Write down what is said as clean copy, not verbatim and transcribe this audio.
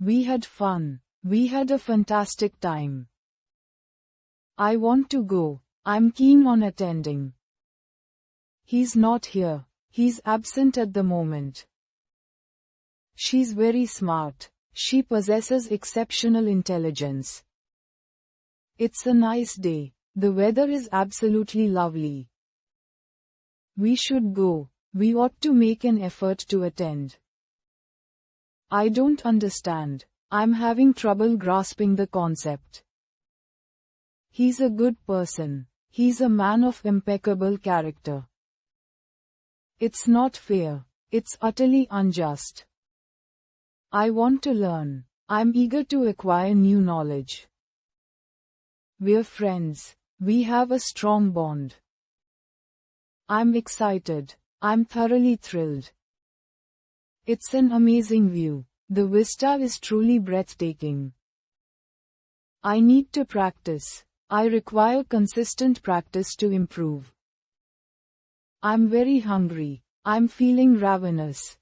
We had fun. We had a fantastic time. I want to go. I'm keen on attending. He's not here. He's absent at the moment. She's very smart. She possesses exceptional intelligence. It's a nice day. The weather is absolutely lovely. We should go. We ought to make an effort to attend. I don't understand. I'm having trouble grasping the concept. He's a good person. He's a man of impeccable character. It's not fair. It's utterly unjust. I want to learn. I'm eager to acquire new knowledge. We're friends. We have a strong bond. I'm excited. I'm thoroughly thrilled. It's an amazing view. The vista is truly breathtaking. I need to practice. I require consistent practice to improve. I'm very hungry. I'm feeling ravenous.